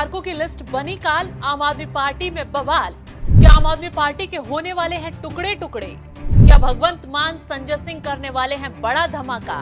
प्रचारकों की लिस्ट बनी काल, आम आदमी पार्टी में बवाल। क्या आम आदमी पार्टी के होने वाले हैं टुकड़े टुकड़े? क्या भगवंत मान संजय सिंह करने वाले हैं बड़ा धमाका?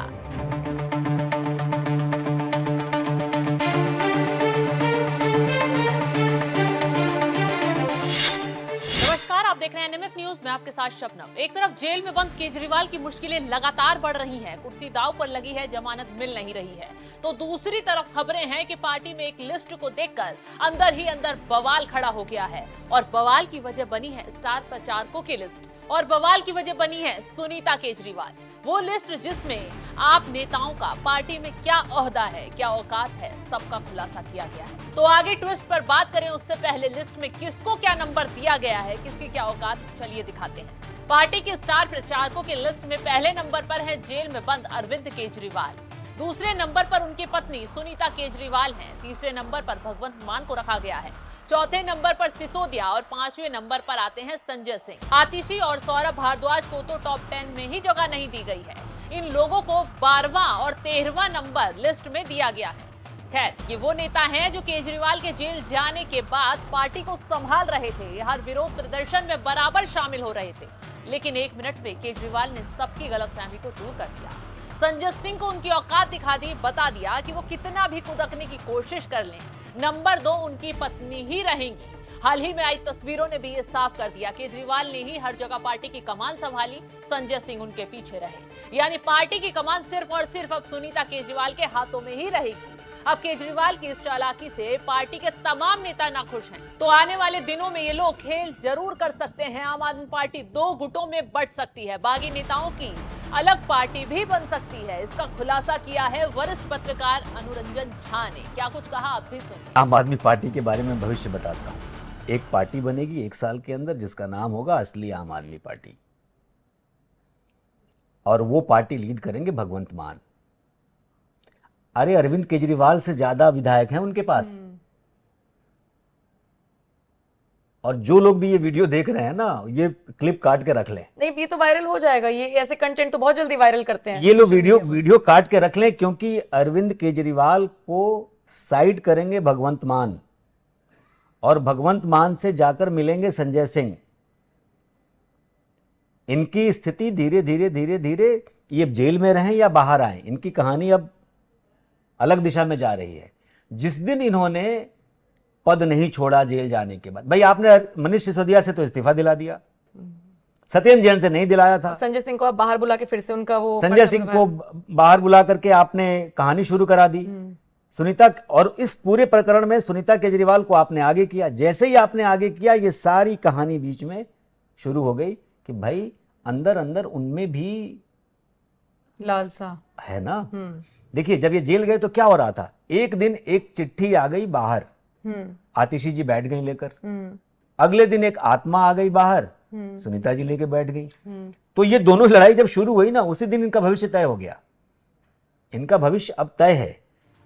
नमस्कार, आप देख रहे हैं एनएमएफ न्यूज में आपके साथ शबनम। एक तरफ जेल में बंद केजरीवाल की मुश्किलें लगातार बढ़ रही हैं, कुर्सी दांव पर लगी है, जमानत मिल नहीं रही है, तो दूसरी तरफ खबरें हैं कि पार्टी में एक लिस्ट को देखकर अंदर ही अंदर बवाल खड़ा हो गया है। और बवाल की वजह बनी है स्टार प्रचारकों की लिस्ट, और बवाल की वजह बनी है सुनीता केजरीवाल। वो लिस्ट जिसमें आप नेताओं का पार्टी में क्या ओहदा है, क्या औकात है, सबका खुलासा किया गया है। तो आगे ट्विस्ट पर बात करें उससे पहले लिस्ट में किसको क्या नंबर दिया गया है, किसकी क्या औकात, चलिए दिखाते हैं। पार्टी के स्टार प्रचारकों की लिस्ट में पहले नंबर पर है जेल में बंद अरविंद केजरीवाल। दूसरे नंबर पर उनकी पत्नी सुनीता केजरीवाल हैं। तीसरे नंबर पर भगवंत मान को रखा गया है। चौथे नंबर पर सिसोदिया और पांचवें नंबर पर आते हैं संजय सिंह। आतिशी और सौरभ भारद्वाज को तो टॉप 10 में ही जगह नहीं दी गई है। इन लोगों को 12वां और 13वां नंबर लिस्ट में दिया गया है। खैर, ये वो नेता हैं जो केजरीवाल के जेल जाने के बाद पार्टी को संभाल रहे थे, हर विरोध प्रदर्शन में बराबर शामिल हो रहे थे। लेकिन एक मिनट में केजरीवाल ने सबकी गलतफहमी को दूर कर दिया। संजय सिंह को उनकी औकात दिखा दी, बता दिया कि वो कितना भी कुदकने की कोशिश कर लें, नंबर 2 उनकी पत्नी ही रहेंगी। हाल ही में आई तस्वीरों ने भी ये साफ कर दिया, केजरीवाल ने ही हर जगह पार्टी की कमान संभाली, संजय सिंह उनके पीछे रहे। यानी पार्टी की कमान सिर्फ और सिर्फ अब सुनीता केजरीवाल के हाथों में ही रहेगी। अब केजरीवाल की इस चालाकी से पार्टी के तमाम नेता नाखुश हैं। तो आने वाले दिनों में ये लोग खेल जरूर कर सकते हैं। आम आदमी पार्टी 2 गुटों में बंट सकती है, बागी नेताओं की अलग पार्टी भी बन सकती है। इसका खुलासा किया है वरिष्ठ पत्रकार अनुरंजन झा ने। क्या कुछ कहा, आप भी सुनिए। आम आदमी पार्टी के बारे में भविष्य बताता हूँ। एक पार्टी बनेगी 1 साल के अंदर जिसका नाम होगा असली आम आदमी पार्टी, और वो पार्टी लीड करेंगे भगवंत मान। अरे अरविंद केजरीवाल से ज्यादा विधायक हैं उनके पास। और जो लोग भी ये वीडियो देख रहे हैं ना, ये क्लिप काट के रख लें। नहीं, ये तो वायरल हो जाएगा। ये ऐसे कंटेंट तो बहुत जल्दी वायरल करते हैं। ये लोग वीडियो काट के रख लें, क्योंकि अरविंद केजरीवाल को साइड करेंगे भगवंत मान, और भगवंत मान से जाकर मिलेंगे संजय सिंह। इनकी स्थिति धीरे धीरे धीरे धीरे, ये जेल में रहें या बाहर आए, इनकी कहानी अब अलग दिशा में जा रही है। जिस दिन इन्होंने पद नहीं छोड़ा जेल जाने के बाद, भाई आपने मनीष सिसोदिया से तो इस्तीफा दिला दिया, सत्येंद्र जैन से नहीं दिलाया था। संजय सिंह को आप बाहर बुला के फिर से उनका वो संजय सिंह को बाहर बुला करके आपने कहानी शुरू करा दी। सुनीता, और इस पूरे प्रकरण में सुनीता केजरीवाल को आपने आगे किया। जैसे ही आपने आगे किया, ये सारी कहानी बीच में शुरू हो गई कि भाई अंदर अंदर उनमें भी लालसा है ना। देखिए, जब ये जेल गए तो क्या हो रहा था, एक दिन एक चिट्ठी आ गई बाहर, आतिशी जी बैठ गई लेकर। अगले दिन एक आत्मा आ गई बाहर, सुनीता जी लेके बैठ गई। तो ये दोनों लड़ाई जब शुरू हुई ना, उसी दिन इनका भविष्य तय हो गया। इनका भविष्य अब तय है।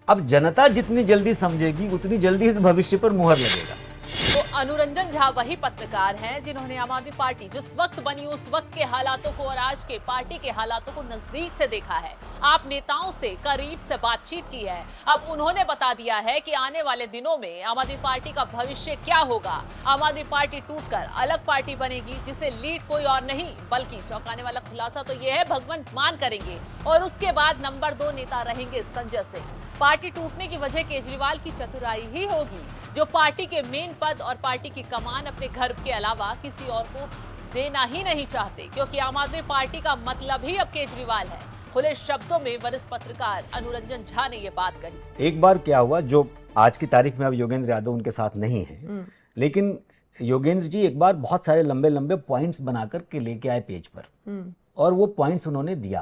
अब जनता जितनी जल्दी समझेगी उतनी जल्दी इस भविष्य पर मुहर लगेगा। तो अनुरंजन झा वही पत्रकार हैं जिन्होंने आम आदमी पार्टी जिस वक्त बनी उस वक्त के हालातों को और आज के पार्टी के हालातों को नजदीक से देखा है। आप नेताओं से करीब से बातचीत की है। अब उन्होंने बता दिया है कि आने वाले दिनों में आम आदमी पार्टी का भविष्य क्या होगा। आम आदमी पार्टी टूटकर अलग पार्टी बनेगी, जिसे लीड कोई और नहीं बल्कि चौंकाने वाला खुलासा तो यह है भगवंत मान करेंगे, और उसके बाद नंबर 2 नेता रहेंगे संजय सिंह। पार्टी टूटने की वजह केजरीवाल की चतुराई ही होगी, जो पार्टी के मेन पद और पार्टी की कमान अपने घर के अलावा किसी और को देना ही नहीं चाहते, क्योंकि आम आदमी पार्टी का मतलब ही अब केजरीवाल है। खुले शब्दों में वरिष्ठ पत्रकार अनुरंजन झा ने यह बात कही। एक बार क्या हुआ, जो आज की तारीख में अब योगेंद्र यादव उनके साथ नहीं है, लेकिन योगेंद्र जी एक बार बहुत सारे लंबे लंबे पॉइंट्स बनाकर के लेके आए पेज पर, और वो पॉइंट्स उन्होंने दिया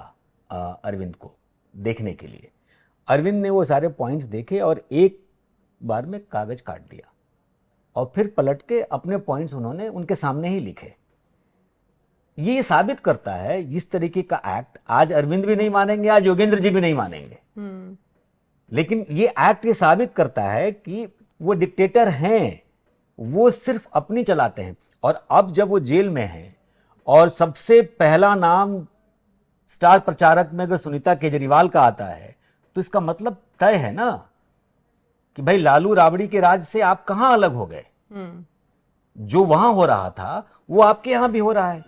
अरविंद को देखने के लिए। अरविंद ने वो सारे पॉइंट्स देखे और एक बार में कागज काट दिया, और फिर पलट के अपने पॉइंट्स उन्होंने उनके सामने ही लिखे। ये साबित करता है इस तरीके का एक्ट आज अरविंद भी नहीं मानेंगे, आज योगेंद्र जी भी नहीं मानेंगे, लेकिन ये एक्ट ये साबित करता है कि वो डिक्टेटर हैं, वो सिर्फ अपनी चलाते हैं। और अब जब वो जेल में हैं और सबसे पहला नाम स्टार प्रचारक में अगर सुनीता केजरीवाल का आता है, तो इसका मतलब तय है ना कि भाई लालू राबड़ी के राज से आप कहां अलग हो गए? जो वहां हो रहा था वो आपके यहां भी हो रहा है।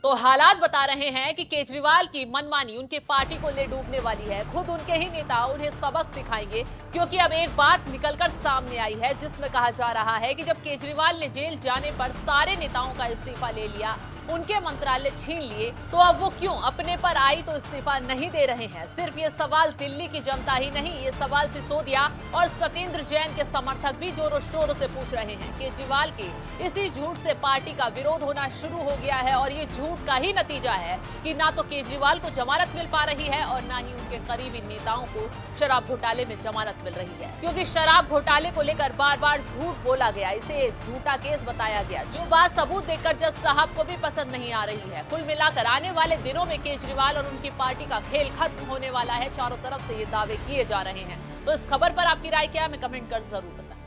तो हालात बता रहे हैं कि केजरीवाल की मनमानी उनके पार्टी को ले डूबने वाली है। खुद उनके ही नेता उन्हें सबक सिखाएंगे, क्योंकि अब एक बात निकलकर सामने आई है जिसमें कहा जा रहा है कि जब केजरीवाल ने जेल जाने पर सारे नेताओं का इस्तीफा ले लिया, उनके मंत्रालय छीन लिए, तो अब वो क्यों अपने पर आई तो इस्तीफा नहीं दे रहे हैं? सिर्फ ये सवाल दिल्ली की जनता ही नहीं, ये सवाल सिसोदिया और सत्येंद्र जैन के समर्थक भी जोरों शोरों से पूछ रहे हैं। केजरीवाल के इसी झूठ से पार्टी का विरोध होना शुरू हो गया है और ये झूठ का ही नतीजा है कि ना तो केजरीवाल को जमानत मिल पा रही है और ना ही उनके करीबी नेताओं को शराब घोटाले में जमानत मिल रही है, क्योंकि शराब घोटाले को लेकर बार बार झूठ बोला गया, इसे झूठा केस बताया गया, जो बात सबूत देखकर जज साहब को भी पसंद नहीं आ रही है। कुल मिलाकर आने वाले दिनों में केजरीवाल और उनकी पार्टी का खेल खत्म होने वाला है। चारों तरफ से ये दावे किए जा रहे हैं। तो इस खबर पर आपकी राय क्या है, हमें कमेंट कर जरूर बताएं।